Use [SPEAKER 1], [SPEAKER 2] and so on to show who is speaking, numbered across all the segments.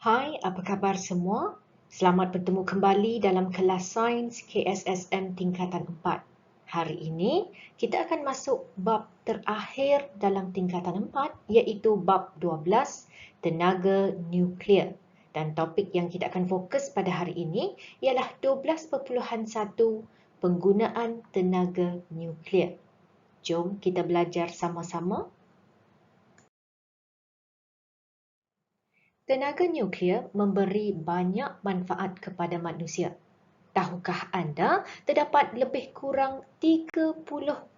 [SPEAKER 1] Hai, apa khabar semua? Selamat bertemu kembali dalam kelas Sains KSSM tingkatan 4. Hari ini, kita akan masuk bab terakhir dalam tingkatan 4 iaitu bab 12, tenaga nuklear. Dan topik yang kita akan fokus pada hari ini ialah 12.1 penggunaan tenaga nuklear. Jom kita belajar sama-sama. Tenaga nuklear memberi banyak manfaat kepada manusia. Tahukah anda terdapat lebih kurang 30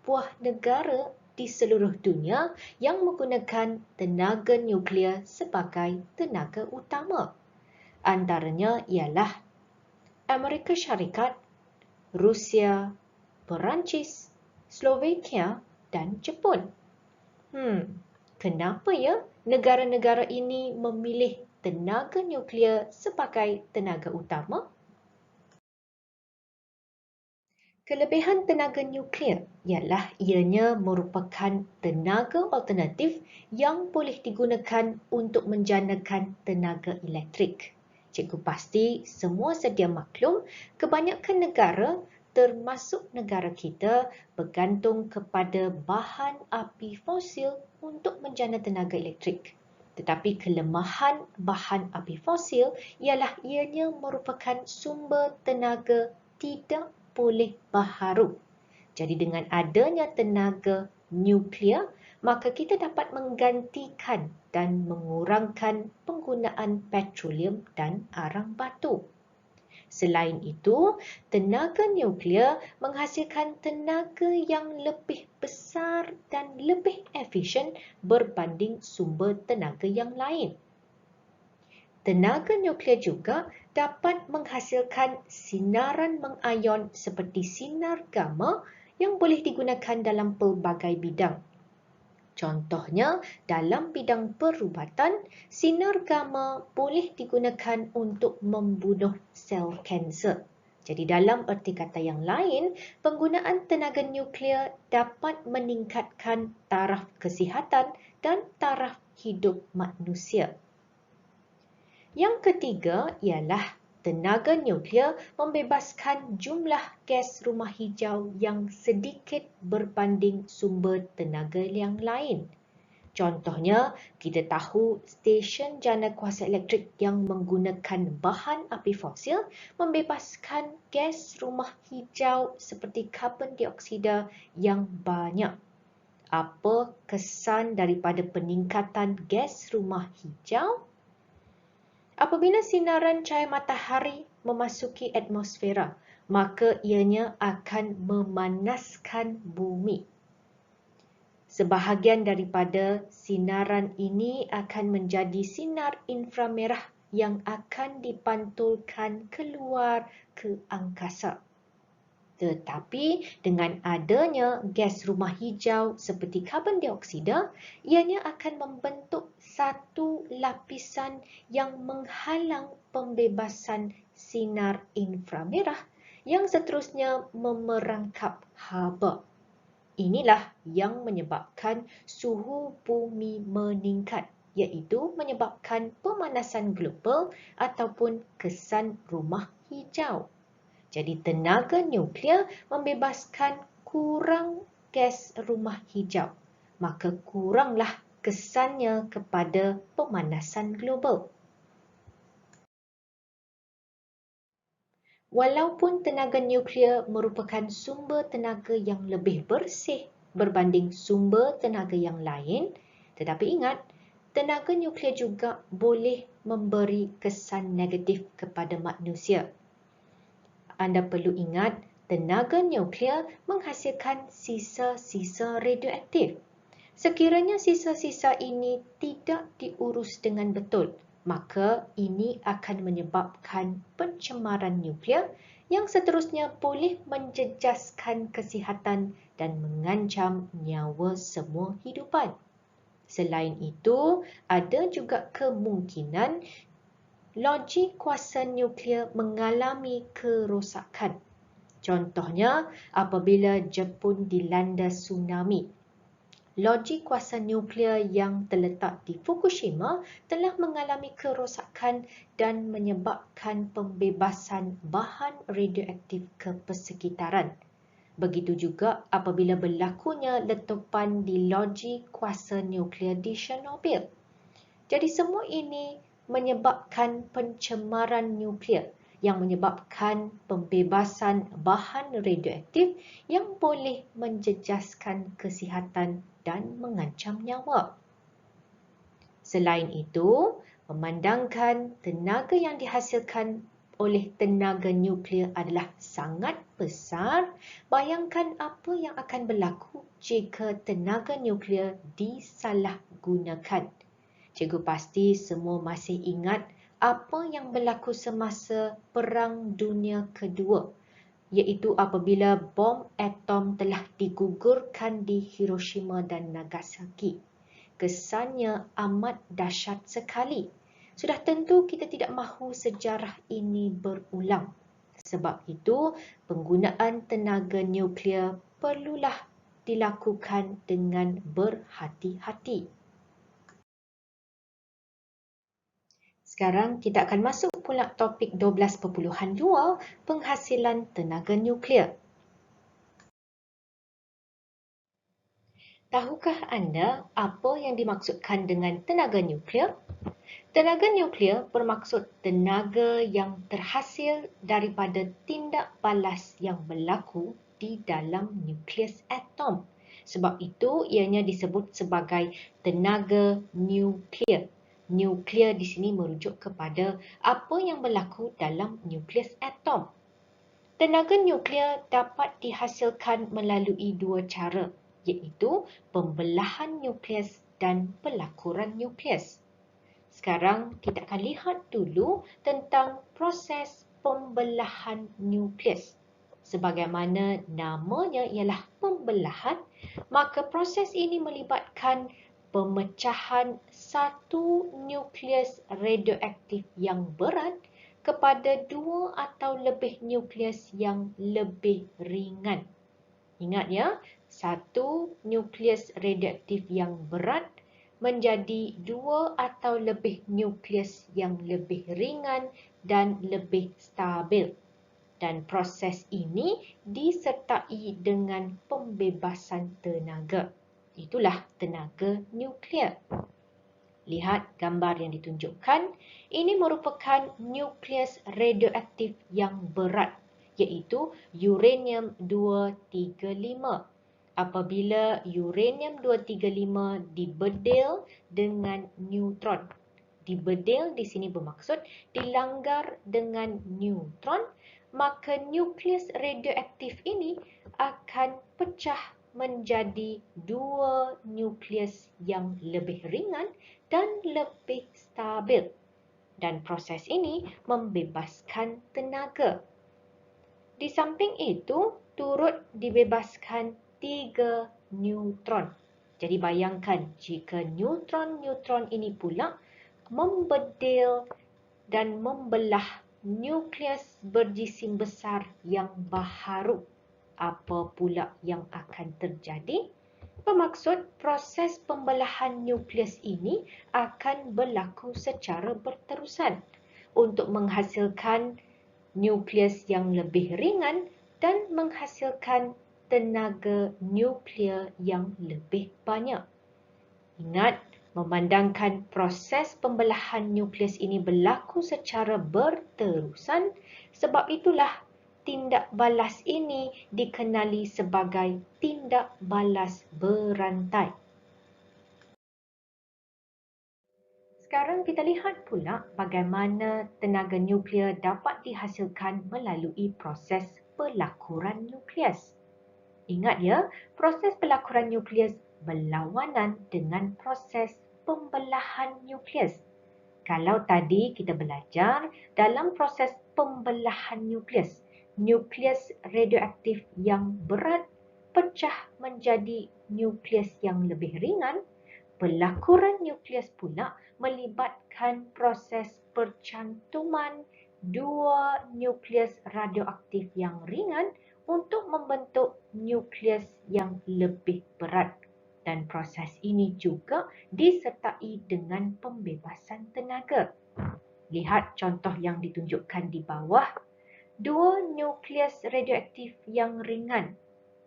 [SPEAKER 1] buah negara di seluruh dunia yang menggunakan tenaga nuklear sebagai tenaga utama? Antaranya ialah Amerika Syarikat, Rusia, Perancis, Slovakia dan Jepun. Kenapa ya negara-negara ini memilih tenaga nuklear sebagai tenaga utama? Kelebihan tenaga nuklear ialah ianya merupakan tenaga alternatif yang boleh digunakan untuk menjanakan tenaga elektrik. Cikgu pasti semua sedia maklum kebanyakan negara termasuk negara kita bergantung kepada bahan api fosil untuk menjana tenaga elektrik. Tetapi kelemahan bahan api fosil ialah ianya merupakan sumber tenaga tidak boleh baharu. Jadi dengan adanya tenaga nuklear, maka kita dapat menggantikan dan mengurangkan penggunaan petroleum dan arang batu. Selain itu, tenaga nuklear menghasilkan tenaga yang lebih besar dan lebih efisien berbanding sumber tenaga yang lain. Tenaga nuklear juga dapat menghasilkan sinaran mengayon seperti sinar gamma yang boleh digunakan dalam pelbagai bidang. Contohnya, dalam bidang perubatan, sinar gamma boleh digunakan untuk membunuh sel kanser. Jadi dalam erti kata yang lain, penggunaan tenaga nuklear dapat meningkatkan taraf kesihatan dan taraf hidup manusia. Yang ketiga ialah tenaga nuklear membebaskan jumlah gas rumah hijau yang sedikit berbanding sumber tenaga yang lain. Contohnya, kita tahu stesen jana kuasa elektrik yang menggunakan bahan api fosil membebaskan gas rumah hijau seperti karbon dioksida yang banyak. Apa kesan daripada peningkatan gas rumah hijau? Apabila sinaran cahaya matahari memasuki atmosfera, maka ianya akan memanaskan bumi. Sebahagian daripada sinaran ini akan menjadi sinar inframerah yang akan dipantulkan keluar ke angkasa. Tetapi dengan adanya gas rumah hijau seperti karbon dioksida, ianya akan membentuk satu lapisan yang menghalang pembebasan sinar inframerah yang seterusnya memerangkap haba. Inilah yang menyebabkan suhu bumi meningkat, iaitu menyebabkan pemanasan global ataupun kesan rumah hijau. Jadi tenaga nuklear membebaskan kurang gas rumah hijau, maka kuranglah kesannya kepada pemanasan global. Walaupun tenaga nuklear merupakan sumber tenaga yang lebih bersih berbanding sumber tenaga yang lain, tetapi ingat, tenaga nuklear juga boleh memberi kesan negatif kepada manusia. Anda perlu ingat, tenaga nuklear menghasilkan sisa-sisa radioaktif. Sekiranya sisa-sisa ini tidak diurus dengan betul, maka ini akan menyebabkan pencemaran nuklear yang seterusnya boleh menjejaskan kesihatan dan mengancam nyawa semua hidupan. Selain itu, ada juga kemungkinan loji kuasa nuklear mengalami kerosakan. Contohnya, apabila Jepun dilanda tsunami. loji kuasa nuklear yang terletak di Fukushima telah mengalami kerosakan dan menyebabkan pembebasan bahan radioaktif ke persekitaran. Begitu juga apabila berlakunya letupan di loji kuasa nuklear di Chernobyl. Jadi semua ini menyebabkan pencemaran nuklear yang menyebabkan pembebasan bahan radioaktif yang boleh menjejaskan kesihatan dan mengancam nyawa. Selain itu, memandangkan tenaga yang dihasilkan oleh tenaga nuklear adalah sangat besar, bayangkan apa yang akan berlaku jika tenaga nuklear disalahgunakan. Cikgu pasti semua masih ingat apa yang berlaku semasa Perang Dunia Kedua, iaitu apabila bom atom telah digugurkan di Hiroshima dan Nagasaki. Kesannya amat dahsyat sekali. Sudah tentu kita tidak mahu sejarah ini berulang. Sebab itu, penggunaan tenaga nuklear perlulah dilakukan dengan berhati-hati. Sekarang kita akan masuk pula topik 12.2, penghasilan tenaga nuklear. Tahukah anda apa yang dimaksudkan dengan tenaga nuklear? Tenaga nuklear bermaksud tenaga yang terhasil daripada tindak balas yang berlaku di dalam nukleus atom. Sebab itu ianya disebut sebagai tenaga nuklear. Nuklear di sini merujuk kepada apa yang berlaku dalam nukleus atom. Tenaga nuklear dapat dihasilkan melalui dua cara, iaitu pembelahan nukleus dan pelakuran nukleus. Sekarang kita akan lihat dulu tentang proses pembelahan nukleus. Sebagaimana namanya ialah pembelahan, maka proses ini melibatkan pemecahan satu nukleus radioaktif yang berat kepada dua atau lebih nukleus yang lebih ringan. Ingat ya, satu nukleus radioaktif yang berat menjadi dua atau lebih nukleus yang lebih ringan dan lebih stabil. Dan proses ini disertai dengan pembebasan tenaga. Itulah tenaga nuklear. Lihat gambar yang ditunjukkan. Ini merupakan nukleus radioaktif yang berat, iaitu uranium-235. Apabila uranium-235 dibedil dengan neutron. Dibedil di sini bermaksud dilanggar dengan neutron, maka nukleus radioaktif ini akan pecah menjadi dua nukleus yang lebih ringan dan lebih stabil. Dan proses ini membebaskan tenaga. Di samping itu, turut dibebaskan 3 neutron. Jadi bayangkan jika neutron-neutron ini pula membedil dan membelah nukleus berjisim besar yang baharu. Apa pula yang akan terjadi? Bermaksud proses pembelahan nukleus ini akan berlaku secara berterusan untuk menghasilkan nukleus yang lebih ringan dan menghasilkan tenaga nuklear yang lebih banyak. Ingat, memandangkan proses pembelahan nukleus ini berlaku secara berterusan, sebab itulah tindak balas ini dikenali sebagai tindak balas berantai. Sekarang kita lihat pula bagaimana tenaga nuklear dapat dihasilkan melalui proses pelakuran nukleus. Ingat ya, proses pelakuran nukleus berlawanan dengan proses pembelahan nukleus. Kalau tadi kita belajar dalam proses pembelahan nukleus, nukleus radioaktif yang berat pecah menjadi nukleus yang lebih ringan, pelakuran nukleus pula melibatkan proses percantuman dua nukleus radioaktif yang ringan untuk membentuk nukleus yang lebih berat. Dan proses ini juga disertai dengan pembebasan tenaga. Lihat contoh yang ditunjukkan di bawah. Dua nukleus radioaktif yang ringan,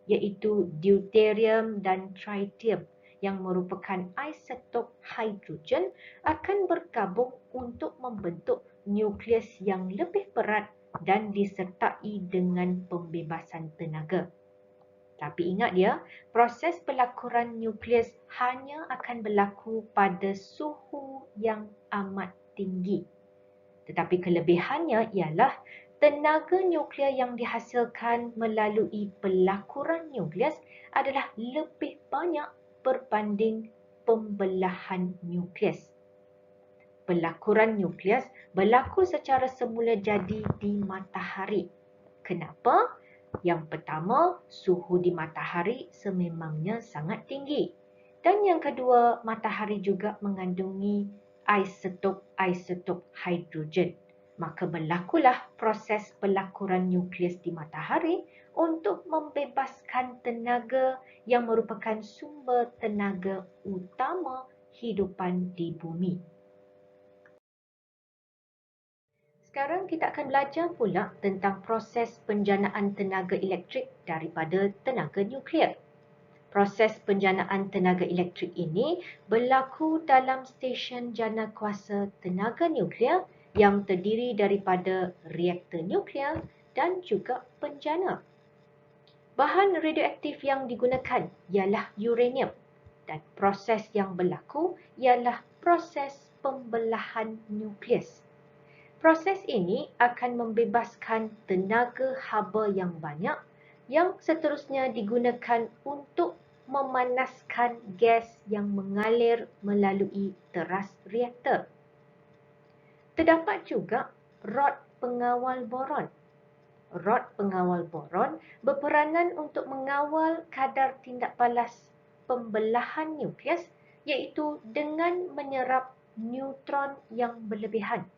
[SPEAKER 1] iaitu deuterium dan tritium, yang merupakan isotop hidrogen, akan bergabung untuk membentuk nukleus yang lebih berat dan disertai dengan pembebasan tenaga. Tapi ingat ya, proses pelakuran nukleus hanya akan berlaku pada suhu yang amat tinggi. Tetapi kelebihannya ialah tenaga nuklear yang dihasilkan melalui pelakuran nukleus adalah lebih banyak berbanding pembelahan nukleus. Pelakuran nukleus berlaku secara semula jadi di matahari. Kenapa? Yang pertama, suhu di matahari sememangnya sangat tinggi. Dan yang kedua, matahari juga mengandungi isotop hidrogen. Maka berlakulah proses pelakuran nukleus di matahari untuk membebaskan tenaga yang merupakan sumber tenaga utama hidupan di bumi. Sekarang kita akan belajar pula tentang proses penjanaan tenaga elektrik daripada tenaga nuklear. Proses penjanaan tenaga elektrik ini berlaku dalam stesen jana kuasa tenaga nuklear yang terdiri daripada reaktor nuklear dan juga penjana. Bahan radioaktif yang digunakan ialah uranium dan proses yang berlaku ialah proses pembelahan nukleus. Proses ini akan membebaskan tenaga haba yang banyak yang seterusnya digunakan untuk memanaskan gas yang mengalir melalui teras reaktor. Terdapat juga rod pengawal boron. Rod pengawal boron berperanan untuk mengawal kadar tindak balas pembelahan nukleus, iaitu dengan menyerap neutron yang berlebihan.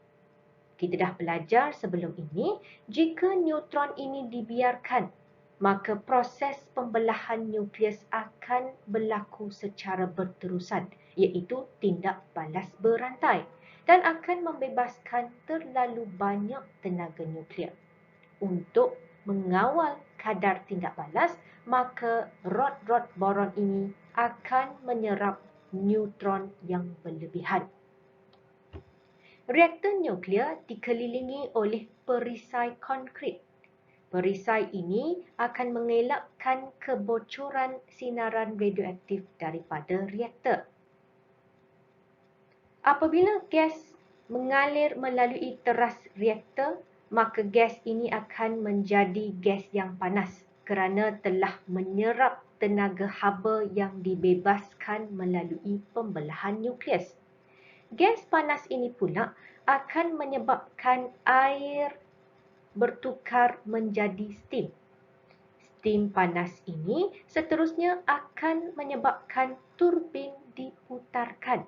[SPEAKER 1] Kita dah belajar sebelum ini, jika neutron ini dibiarkan, maka proses pembelahan nukleus akan berlaku secara berterusan, iaitu tindak balas berantai, dan akan membebaskan terlalu banyak tenaga nuklear. Untuk mengawal kadar tindak balas, maka rod-rod boron ini akan menyerap neutron yang berlebihan. Reaktor nuklear dikelilingi oleh perisai konkrit. Perisai ini akan mengelakkan kebocoran sinaran radioaktif daripada reaktor. Apabila gas mengalir melalui teras reaktor, maka gas ini akan menjadi gas yang panas kerana telah menyerap tenaga haba yang dibebaskan melalui pembelahan nukleus. Gas panas ini pula akan menyebabkan air bertukar menjadi steam. Steam panas ini seterusnya akan menyebabkan turbin diputarkan.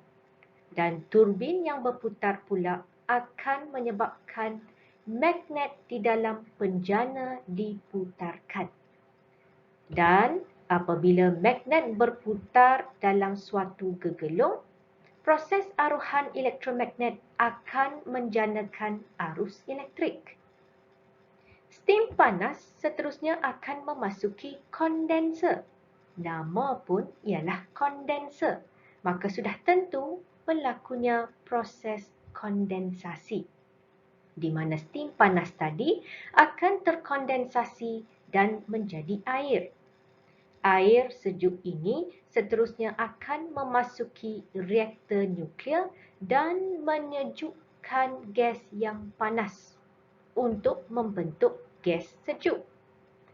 [SPEAKER 1] Dan turbin yang berputar pula akan menyebabkan magnet di dalam penjana diputarkan. Dan apabila magnet berputar dalam suatu gegelung, proses aruhan elektromagnet akan menjanakan arus elektrik. Steam panas seterusnya akan memasuki kondenser. Nama pun ialah kondenser. Maka sudah tentu berlakunya proses kondensasi, di mana steam panas tadi akan terkondensasi dan menjadi air. Air sejuk ini seterusnya akan memasuki reaktor nuklear dan menyejukkan gas yang panas untuk membentuk gas sejuk.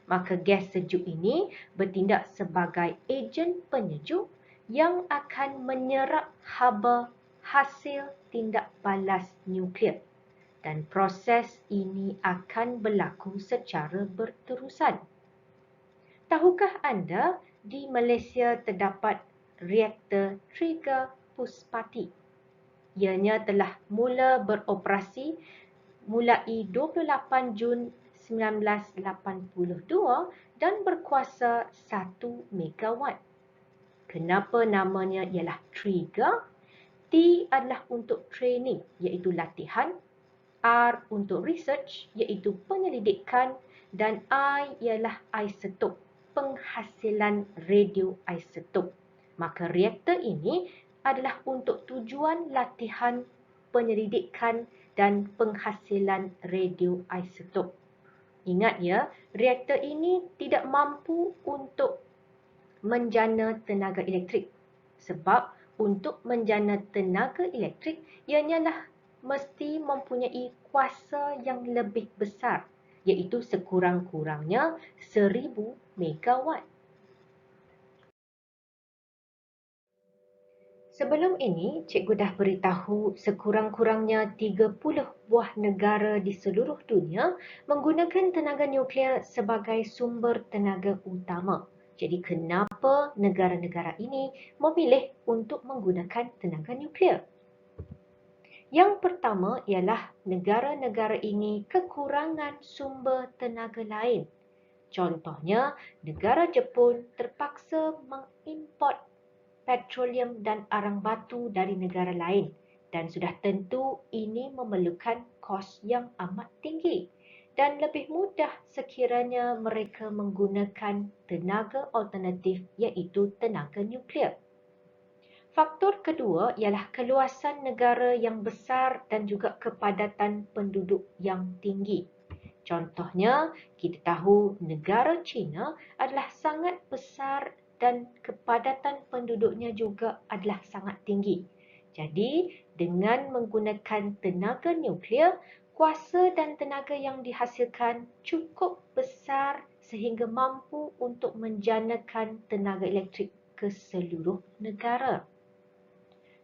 [SPEAKER 1] Maka gas sejuk ini bertindak sebagai ejen penyejuk yang akan menyerap haba hasil tindak balas nuklear. Dan proses ini akan berlaku secara berterusan. Tahukah anda di Malaysia terdapat reaktor Trigger Puspati? Ianya telah mula beroperasi mulai 28 Jun 1982 dan berkuasa 1 megawatt. Kenapa namanya ialah trigger? T adalah untuk training, iaitu latihan. R untuk research, iaitu penyelidikan. Dan I ialah isotop, penghasilan radioisotop. Maka reaktor ini adalah untuk tujuan latihan, penyelidikan dan penghasilan radioisotop. Ingat ya, reaktor ini tidak mampu untuk menjana tenaga elektrik. Sebab untuk menjana tenaga elektrik, ianya mesti mempunyai kuasa yang lebih besar, iaitu sekurang-kurangnya 1000 megawatt. Sebelum ini, cikgu dah beritahu sekurang-kurangnya 30 buah negara di seluruh dunia menggunakan tenaga nuklear sebagai sumber tenaga utama. Jadi kenapa negara-negara ini memilih untuk menggunakan tenaga nuklear? Yang pertama ialah negara-negara ini kekurangan sumber tenaga lain. Contohnya, negara Jepun terpaksa mengimport petroleum dan arang batu dari negara lain dan sudah tentu ini memerlukan kos yang amat tinggi dan lebih mudah sekiranya mereka menggunakan tenaga alternatif iaitu tenaga nuklear. Faktor kedua ialah keluasan negara yang besar dan juga kepadatan penduduk yang tinggi. Contohnya, kita tahu negara China adalah sangat besar dan kepadatan penduduknya juga adalah sangat tinggi. Jadi, dengan menggunakan tenaga nuklear, kuasa dan tenaga yang dihasilkan cukup besar sehingga mampu untuk menjanakan tenaga elektrik ke seluruh negara.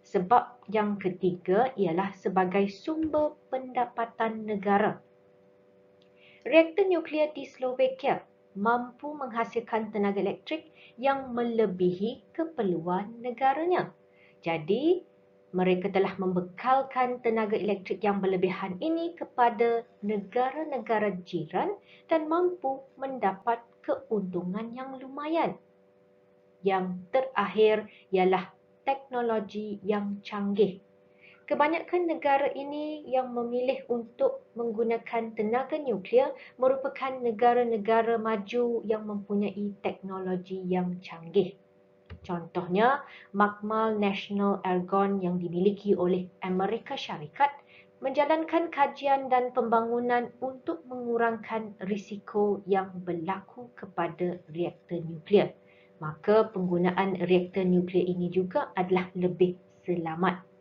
[SPEAKER 1] Sebab yang ketiga ialah sebagai sumber pendapatan negara. Reaktor nuklear di Slovakia mampu menghasilkan tenaga elektrik yang melebihi keperluan negaranya. Jadi, mereka telah membekalkan tenaga elektrik yang berlebihan ini kepada negara-negara jiran dan mampu mendapat keuntungan yang lumayan. Yang terakhir ialah teknologi yang canggih. Kebanyakan negara ini yang memilih untuk menggunakan tenaga nuklear merupakan negara-negara maju yang mempunyai teknologi yang canggih. Contohnya, Makmal National Argon yang dimiliki oleh Amerika Syarikat menjalankan kajian dan pembangunan untuk mengurangkan risiko yang berlaku kepada reaktor nuklear. Maka penggunaan reaktor nuklear ini juga adalah lebih selamat.